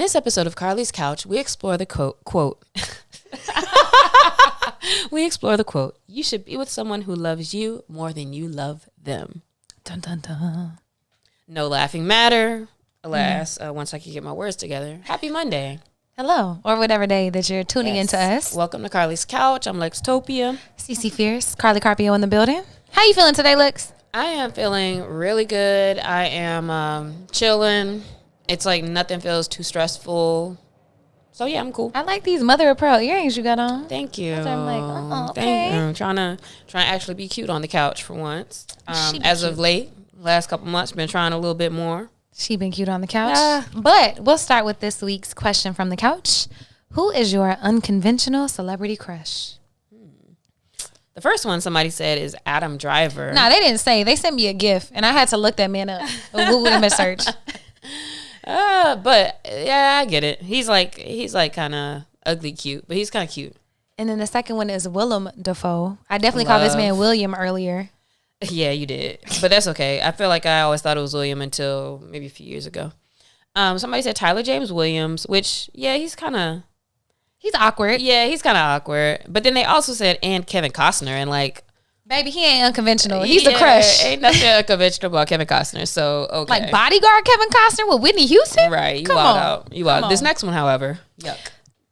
this episode of Carlie's Couch, we explore the quote. We explore the quote. You should be with someone who loves you more than you love them. Dun, dun, dun. No laughing matter. Alas, once I can get my words together. Happy Monday. Hello, or whatever day that you're tuning into us. Welcome to Carlie's Couch. I'm Lextopia. CC Fierce, Carlie Carpio in the building. How you feeling today, Lex? I am feeling really good. I am chilling. It's like nothing feels too stressful. So yeah, I'm cool. I like these mother of pearl earrings you got on. Thank you. So I'm like, oh, okay. Thank you. I'm trying to actually be cute on the couch for once. As of late, last couple months, been trying a little bit more. She been cute on the couch. But we'll start with this week's question from the couch. Who is your unconventional celebrity crush? The first one somebody said is Adam Driver. No, they didn't say. They sent me a GIF, and I had to look that man up. Google image search. But yeah, I get it. He's like kind of ugly cute, but he's kind of cute. And then the second one is Willem Dafoe. I definitely called this man William earlier. Yeah, you did. But that's okay. I feel like I always thought it was William until maybe a few years ago. Somebody said Tyler James Williams, which, yeah, he's awkward. Yeah, he's kind of awkward. But then they also said, and Kevin Costner. And like, baby, he ain't unconventional. He's a crush. Ain't nothing unconventional about Kevin Costner. So, okay. Like Bodyguard Kevin Costner with Whitney Houston? Right. You wild out. You wild. This next one, however, yuck.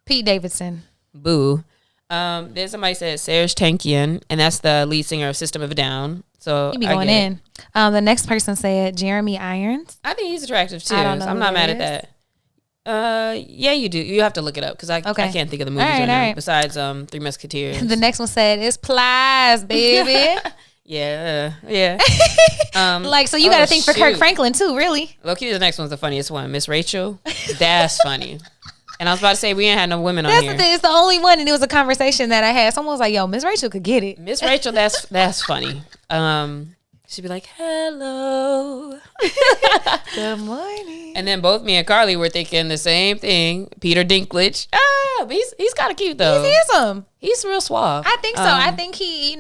Pete Davidson. Boo. Then somebody said Serge Tankian, and that's the lead singer of System of a Down. So he be going in. The next person said Jeremy Irons. I think he's attractive too. I'm not mad at that. Yeah, you do. You have to look it up because I can't think of the movies right now. Besides Three Musketeers. The next one said it's Plies, baby. yeah. So you got to think for Kirk Franklin too, really. Low-key, the next one's the funniest one. Miss Rachel. That's funny. And I was about to say, we ain't had no women on here. That's the thing. It's the only one, and it was a conversation that I had. Someone was like, yo, Miss Rachel could get it. Miss Rachel, that's funny. She'd be like, hello. Good morning. And then both me and Carlie were thinking the same thing. Peter Dinklage. But he's kind of cute, though. He's handsome. He's real suave. I think so. I think he,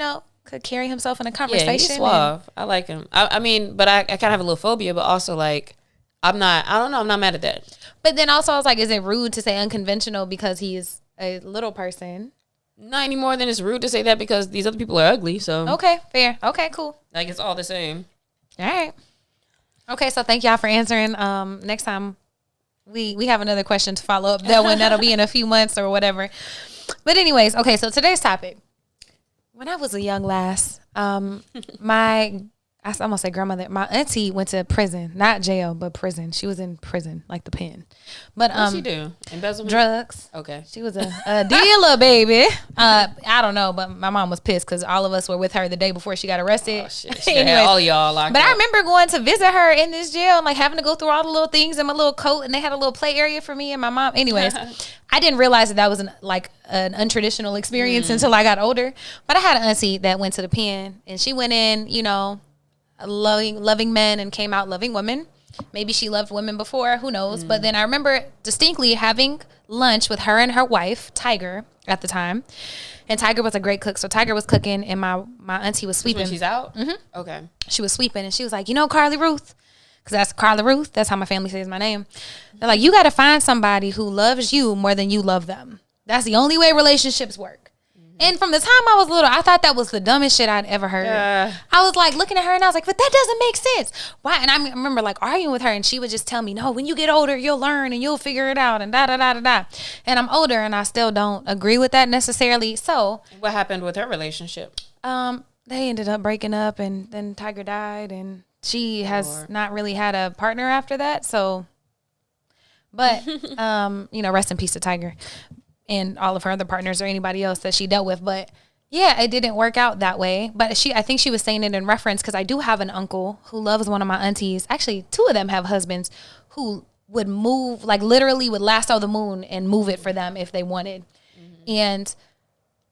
could carry himself in a conversation. Yeah, he's suave. I like him. I mean, but I kind of have a little phobia, but also, like, I don't know. I'm not mad at that. But then also I was like, is it rude to say unconventional because he's a little person? Not any more than it's rude to say that because these other people are ugly. So okay, fair. Okay, cool. Like it's all the same. All right. Okay, so thank y'all for answering. Next time we have another question to follow up. That'll be in a few months or whatever. But anyways, okay, so today's topic. When I was a young lass, I'm gonna say grandmother. My auntie went to prison, not jail, but prison. She was in prison, like the pen. But what'd she do? Embezzlement? Drugs. Okay. She was a dealer, baby. I don't know, but my mom was pissed because all of us were with her the day before she got arrested. Oh shit! She had all y'all locked up. I remember going to visit her in this jail and like having to go through all the little things in my little coat, and they had a little play area for me and my mom. Anyways, I didn't realize that was an untraditional experience until I got older. But I had an auntie that went to the pen, and she went in, loving men and came out loving women. Maybe she loved women before, who knows? But then I remember distinctly having lunch with her and her wife, Tiger, at the time. And Tiger was a great cook. So Tiger was cooking and my auntie was sweeping. When she's out? Mm-hmm. Okay. She was sweeping and she was like, Carlie Ruth. Because that's Carlie Ruth. That's how my family says my name. They're like, you got to find somebody who loves you more than you love them. That's the only way relationships work. And from the time I was little, I thought that was the dumbest shit I'd ever heard. I was like looking at her and I was like, but that doesn't make sense. Why? And I remember like arguing with her and she would just tell me, no, when you get older, you'll learn and you'll figure it out and da-da-da-da-da. And I'm older and I still don't agree with that necessarily. So what happened with her relationship? They ended up breaking up and then Tiger died and she has not really had a partner after that. So, but, rest in peace to Tiger. And all of her other partners or anybody else that she dealt with. But yeah, it didn't work out that way. But I think she was saying it in reference because I do have an uncle who loves one of my aunties. Actually, two of them have husbands who would move, like literally would lasso the moon and move it for them if they wanted. Mm-hmm. And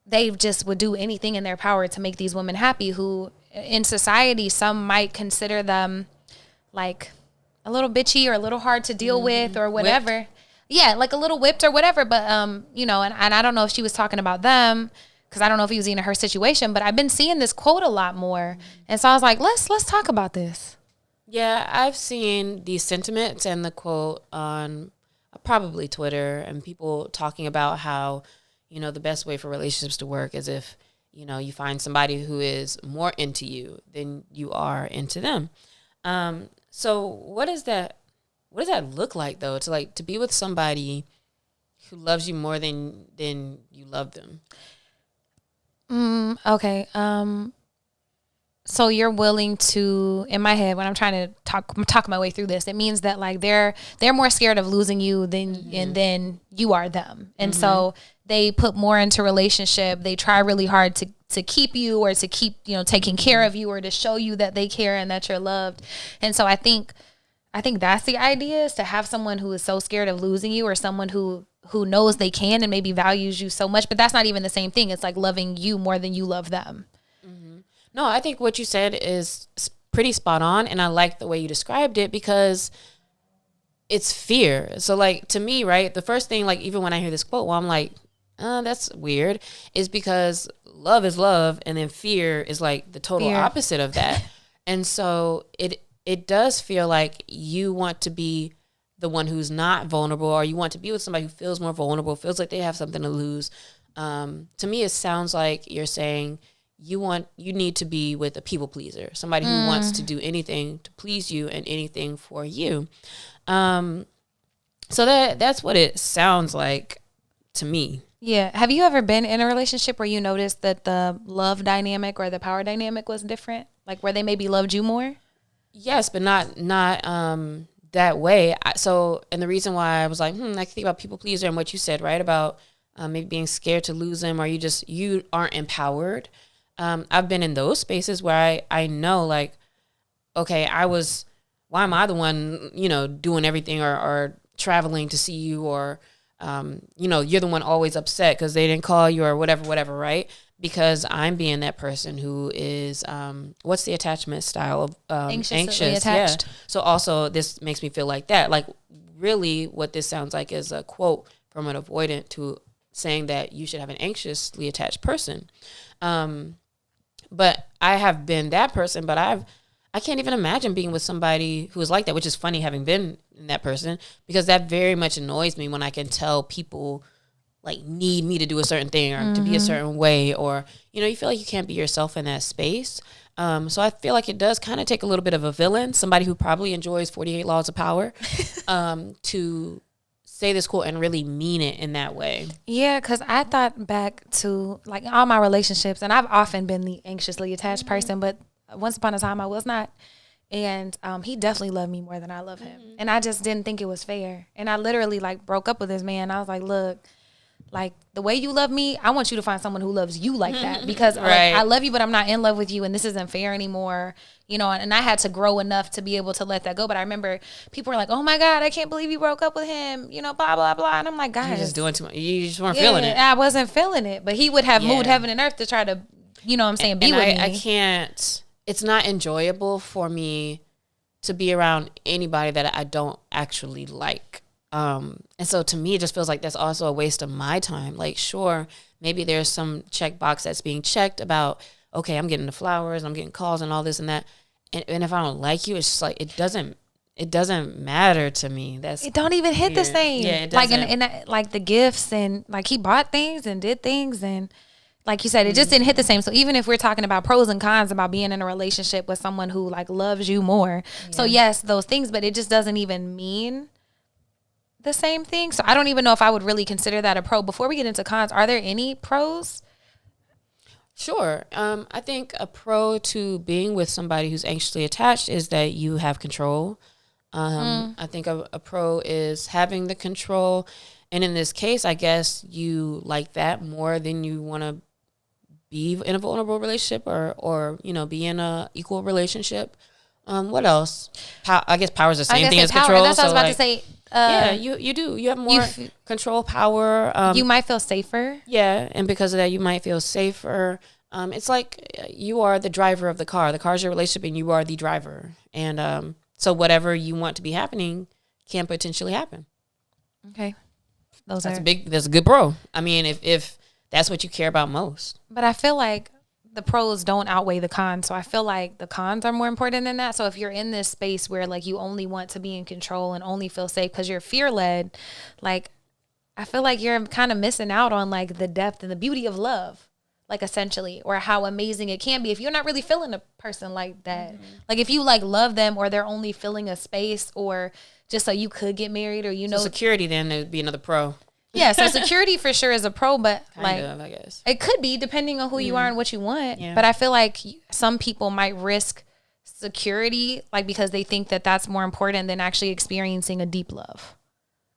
they just would do anything in their power to make these women happy who in society, some might consider them like a little bitchy or a little hard to deal with or whatever. Whipped. Yeah, like a little whipped or whatever. But, and I don't know if she was talking about them because I don't know if he was in her situation. But I've been seeing this quote a lot more. And so I was like, let's talk about this. Yeah, I've seen these sentiments and the quote on probably Twitter, and people talking about how, you know, the best way for relationships to work is if, you know, you find somebody who is more into you than you are into them. So what does that look like though? To be with somebody who loves you more than you love them. Okay. So you're willing to, in my head, when I'm trying to talk my way through this, it means that like they're more scared of losing you than you are them. And so they put more into relationship. They try really hard to keep you, or to keep, you know, taking care of you, or to show you that they care and that you're loved. And so I think that's the idea, is to have someone who is so scared of losing you, or someone who knows they can and maybe values you so much, but that's not even the same thing. It's like loving you more than you love them. No, I think what you said is pretty spot on, and I like the way you described it, because it's fear. So like, to me, right, the first thing, like, even when I hear this quote, well, I'm like, that's weird, is because love is love, and then fear is like the total opposite of that. And so it does feel like you want to be the one who's not vulnerable, or you want to be with somebody who feels more vulnerable, feels like they have something to lose. To me, it sounds like you're saying you need to be with a people pleaser, somebody who wants to do anything to please you and anything for you. So that's what it sounds like to me. Yeah. Have you ever been in a relationship where you noticed that the love dynamic or the power dynamic was different? Like where they maybe loved you more? Yes, but not that way. And the reason why I was like, I think about people pleaser and what you said, right, about maybe being scared to lose them, or you aren't empowered. I've been in those spaces where I know, like, okay, why am I the one, you know, doing everything, or traveling to see you, or, you know, you're the one always upset because they didn't call you, or whatever, right? Because I'm being that person who is, what's the attachment style of anxious? Attached. Yeah. So also this makes me feel like that. Like, really what this sounds like is a quote from an avoidant to saying that you should have an anxiously attached person. But I have been that person, but I can't even imagine being with somebody who is like that, which is funny, having been that person, because that very much annoys me when I can tell people like need me to do a certain thing, or to be a certain way, or, you know, you feel like you can't be yourself in that space. So I feel like it does kind of take a little bit of a villain, somebody who probably enjoys 48 Laws of Power, to say this quote and really mean it in that way. Yeah, because I thought back to like all my relationships, and I've often been the anxiously attached person, but once upon a time I was not. And he definitely loved me more than I love him. And I just didn't think it was fair. And I literally like broke up with this man. I was like, look, like the way you love me, I want you to find someone who loves you like that, because like, I love you, but I'm not in love with you, and this isn't fair anymore, you know. And I had to grow enough to be able to let that go. But I remember people were like, oh my God, I can't believe you broke up with him, you know, blah, blah, blah. And I'm like, guys, you're just doing too much. You just weren't feeling it. I wasn't feeling it, but he would have moved heaven and earth to try to, you know what I'm saying, be with me. I can't, it's not enjoyable for me to be around anybody that I don't actually like. And so to me, it just feels like that's also a waste of my time. Like, sure, maybe there's some checkbox that's being checked about, okay, I'm getting the flowers, I'm getting calls and all this and that. And if I don't like you, it's just like, it doesn't matter to me. It don't even hit the same. Yeah, it like, doesn't. and like the gifts, and like he bought things and did things, and like you said, it just didn't hit the same. So even if we're talking about pros and cons about being in a relationship with someone who like loves you more, so yes, those things, but it just doesn't even mean the same thing. So I don't even know if I would really consider that a pro. Before we get into cons, are there any pros? Sure. I think a pro to being with somebody who's anxiously attached is that you have control. I think a pro is having the control. And in this case, I guess you like that more than you want to be in a vulnerable relationship, or you know, be in a equal relationship. What else? I guess power is the same thing as power. control. That's what I was about to say. Yeah, you do. You have more control, power. You might feel safer. Yeah, and because of that, you might feel safer. It's like you are the driver of the car. The car is your relationship, and you are the driver. And so whatever you want to be happening can potentially happen. Okay, that's a good pro. I mean, if that's what you care about most. But I feel like the pros don't outweigh the cons. So I feel like the cons are more important than that. So if you're in this space where like you only want to be in control and only feel safe because you're fear led, like I feel like you're kind of missing out on like the depth and the beauty of love, like essentially, or how amazing it can be if you're not really feeling a person like that. Like if you like love them or they're only filling a space or just so you could get married or, you know, security then would be another pro. Yeah, so security for sure is a pro, but kind of, I guess. It could be depending on who you are and what you want. Yeah. But I feel like some people might risk security, like because they think that that's more important than actually experiencing a deep love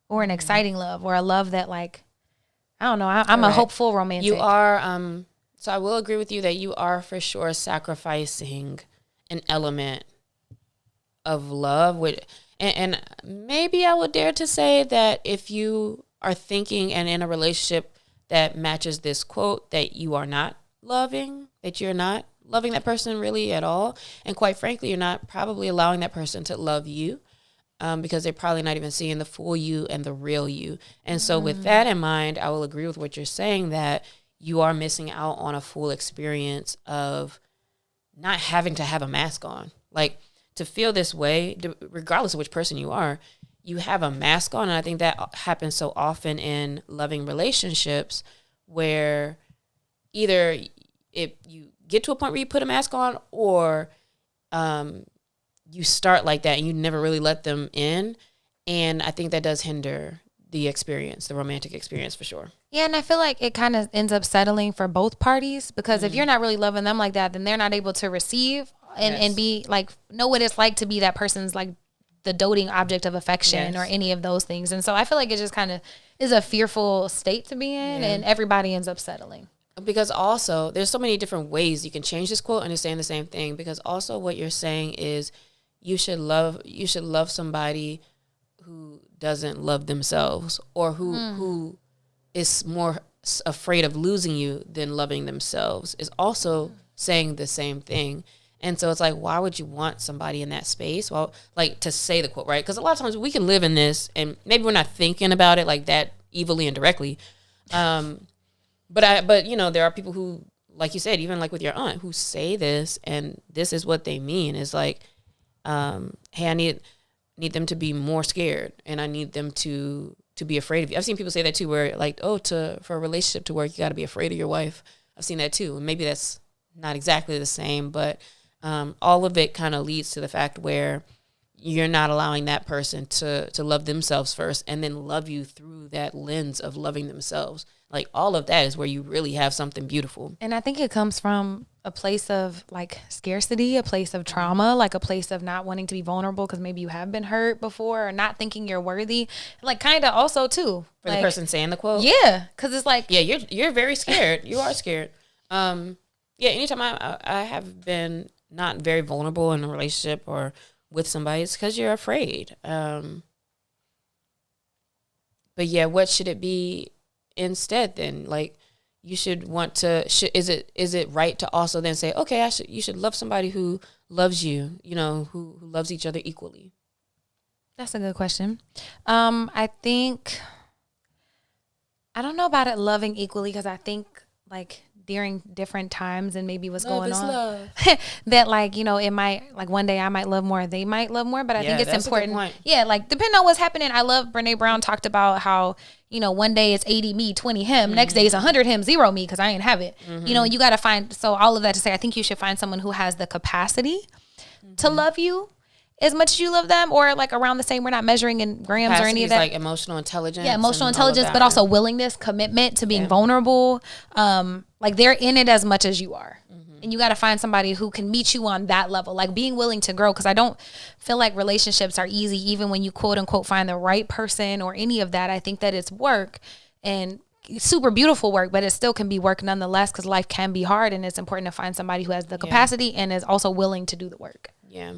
or an exciting love or a love that like, I don't know. I'm a hopeful romantic. You are, so I will agree with you that you are for sure sacrificing an element of love. And maybe I would dare to say that if you are thinking and in a relationship that matches this quote, that you are not loving, that you're not loving that person really at all. And quite frankly, you're not probably allowing that person to love you because they're probably not even seeing the full you and the real you. And so with that in mind, I will agree with what you're saying, that you are missing out on a full experience of not having to have a mask on. Like, to feel this way, regardless of which person you are, you have a mask on. And I think that happens so often in loving relationships where either if you get to a point where you put a mask on or you start like that and you never really let them in. And I think that does hinder the experience, the romantic experience for sure. Yeah, and I feel like it kind of ends up settling for both parties because if you're not really loving them like that, then they're not able to receive and be like, know what it's like to be that person's like the doting object of affection or any of those things. And so I feel like it just kind of is a fearful state to be in and everybody ends up settling. Because also there's so many different ways you can change this quote and it's saying the same thing, because also what you're saying is you should love somebody who doesn't love themselves or who is more afraid of losing you than loving themselves is also saying the same thing. And so it's like, why would you want somebody in that space? Well, like to say the quote, right? Because a lot of times we can live in this and maybe we're not thinking about it like that evilly and directly. But you know, there are people who, like you said, even like with your aunt, who say this and this is what they mean is like, hey, I need them to be more scared and I need them to be afraid of you. I've seen people say that too, where like, for a relationship to work, you got to be afraid of your wife. I've seen that too. And maybe that's not exactly the same, but all of it kind of leads to the fact where you're not allowing that person to love themselves first and then love you through that lens of loving themselves. Like all of that is where you really have something beautiful. And I think it comes from a place of like scarcity, a place of trauma, like a place of not wanting to be vulnerable because maybe you have been hurt before or not thinking you're worthy. Like kind of also too. For like, the person saying the quote? Yeah, because it's like... Yeah, you're very scared. You are scared. Yeah, anytime I have been not very vulnerable in a relationship or with somebody, it's because you're afraid. But yeah, what should it be instead then? Like, you should want to, is it right to also then say, okay, you should love somebody who loves you, you know, who loves each other equally? That's a good question. I think, I don't know about it loving equally, because I think like during different times and maybe what's going on that like, you know, it might like one day I might love more, they might love more, but I think it's important. Yeah, like depending on what's happening. I love Brene Brown talked about how, you know, one day it's 80 me, 20 him, next day it's 100 him, 0 me, because I ain't have it. You know, you got to find, so all of that to say, I think you should find someone who has the capacity to love you as much as you love them, or like around the same. We're not measuring in grams capacity or any of that. Like emotional intelligence. Yeah, emotional intelligence, but also willingness, commitment to being vulnerable. Like they're in it as much as you are. And you got to find somebody who can meet you on that level, like being willing to grow. Because I don't feel like relationships are easy, even when you quote unquote find the right person or any of that. I think that it's work and super beautiful work, but it still can be work nonetheless, because life can be hard, and it's important to find somebody who has the capacity and is also willing to do the work. Yeah.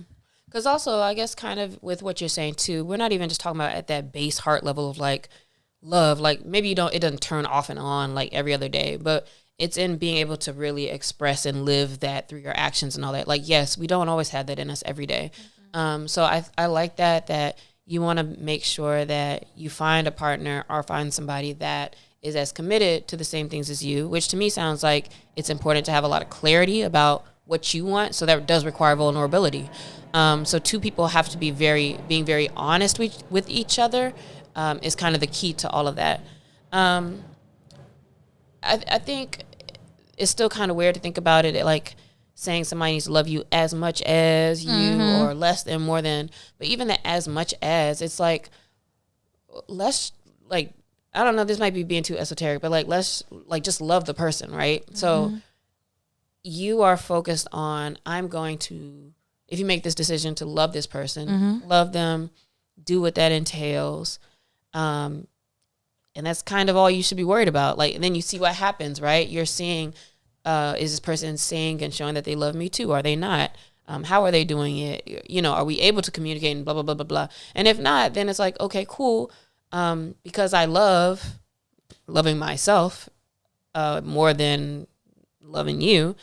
Because also, I guess kind of with what you're saying too, we're not even just talking about at that base heart level of like love. Like maybe it doesn't turn off and on like every other day, but it's in being able to really express and live that through your actions and all that. Like, yes, we don't always have that in us every day. So I like that you want to make sure that you find a partner or find somebody that is as committed to the same things as you, which to me sounds like it's important to have a lot of clarity about what you want. So that does require vulnerability. So two people have to be being very honest with each other is kind of the key to all of that. I think it's still kind of weird to think about it like saying somebody needs to love you as much as you or less than, more than. But even that as much as, it's like, let's, like, I don't know, this might be being too esoteric, but like, let's like just love the person, right? So you are focused on, I'm going to, if you make this decision to love this person, love them, do what that entails. And that's kind of all you should be worried about. Like, and then you see what happens, right? You're seeing, is this person saying and showing that they love me too? Are they not? How are they doing it? You know, are we able to communicate and blah, blah, blah, blah, blah. And if not, then it's like, okay, cool. Because I loving myself more than loving you,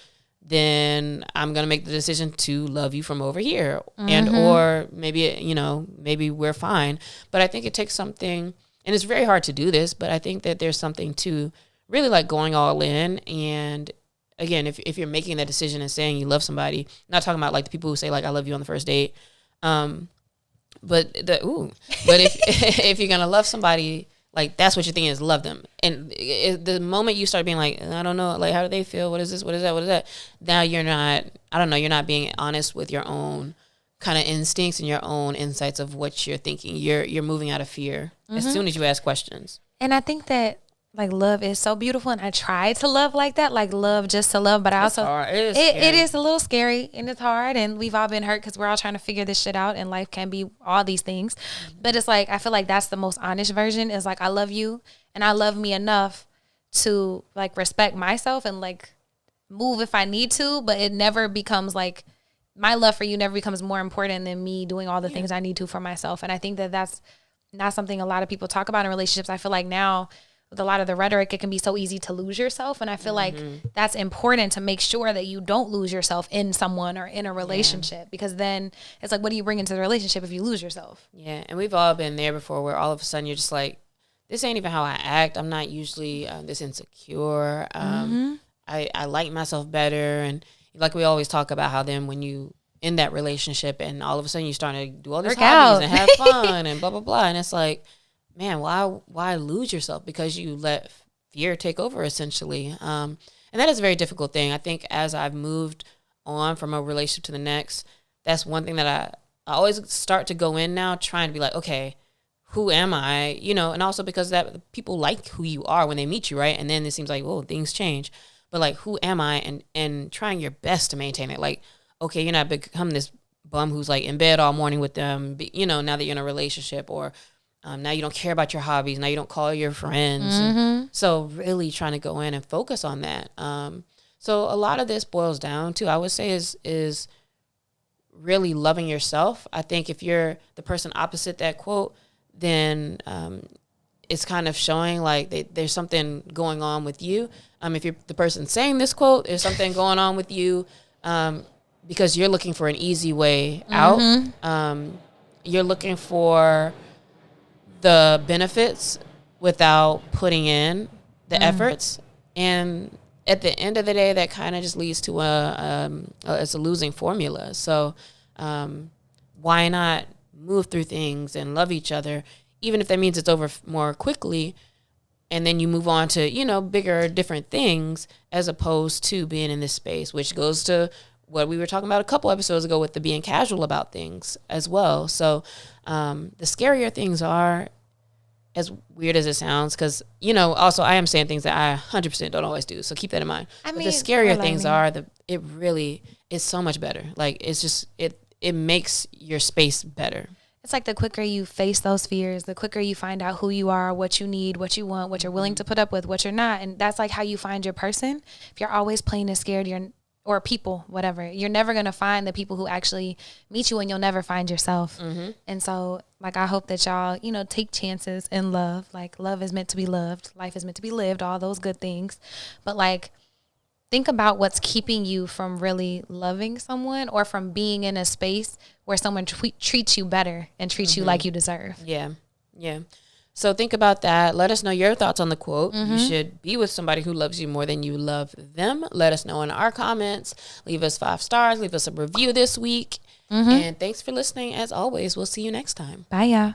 then I'm going to make the decision to love you from over here. And, or maybe, you know, maybe we're fine. But I think it takes something, and it's very hard to do this, but I think that there's something to really like going all in. And again, if you're making that decision and saying you love somebody, not talking about like the people who say like, I love you on the first date. But if you're going to love somebody, like that's what you're thinking is love them. And the moment you start being like, I don't know, like how do they feel? What is this? What is that? What is that? Now you're not, I don't know, you're not being honest with your own kind of instincts and your own insights of what you're thinking. You're moving out of fear as soon as you ask questions. And I think that like love is so beautiful, and I try to love like that, like love just to love, but I also it is a little scary and it's hard, and we've all been hurt because we're all trying to figure this shit out, and life can be all these things. But it's like I feel like that's the most honest version, is like I love you and I love me enough to like respect myself and like move if I need to, but it never becomes like my love for you never becomes more important than me doing all the things I need to for myself. And I think that that's not something a lot of people talk about in relationships. I feel like now with a lot of the rhetoric, it can be so easy to lose yourself. And I feel like that's important to make sure that you don't lose yourself in someone or in a relationship, because then it's like, what do you bring into the relationship if you lose yourself? Yeah. And we've all been there before, where all of a sudden you're just like, this ain't even how I act. I'm not usually this insecure. I like myself better. And like we always talk about how then when you in that relationship and all of a sudden you start to do all these hobbies and have fun and blah, blah, blah. And it's like, man, why lose yourself? Because you let fear take over, essentially. And that is a very difficult thing. I think as I've moved on from a relationship to the next, that's one thing that I always start to go in now, trying to be like, okay, who am I? You know, and also because that people like who you are when they meet you, right? And then it seems like, whoa, things change. But like, who am I? And trying your best to maintain it. Like, okay, you're not become this bum who's like in bed all morning with them, you know, now that you're in a relationship, or now you don't care about your hobbies. Now you don't call your friends. And so really trying to go in and focus on that. So a lot of this boils down to, I would say, is really loving yourself. I think if you're the person opposite that quote, then it's kind of showing like there's something going on with you. If you're the person saying this quote, there's something going on with you because you're looking for an easy way out. You're looking for the benefits without putting in the efforts. And at the end of the day, that kind of just leads to it's a losing formula. So why not move through things and love each other, even if that means it's over more quickly, and then you move on to, you know, bigger, different things, as opposed to being in this space, which goes to what we were talking about a couple episodes ago with the being casual about things as well. So the scarier things are, as weird as it sounds, because, you know, also I am saying things that I 100% don't always do. So keep that in mind. But the scarier things are, it really is so much better. Like, it's just, it makes your space better. It's like the quicker you face those fears, the quicker you find out who you are, what you need, what you want, what you're willing to put up with, what you're not. And that's like how you find your person. If you're always playing it scared, or people, whatever, you're never going to find the people who actually meet you, and you'll never find yourself. And so, like, I hope that y'all, you know, take chances in love. Like, love is meant to be loved. Life is meant to be lived, all those good things. But, like, think about what's keeping you from really loving someone, or from being in a space where someone treats you better and treats you like you deserve. Yeah. Yeah. So think about that. Let us know your thoughts on the quote. You should be with somebody who loves you more than you love them. Let us know in our comments. Leave us 5 stars. Leave us a review this week. And thanks for listening. As always, we'll see you next time. Bye, y'all.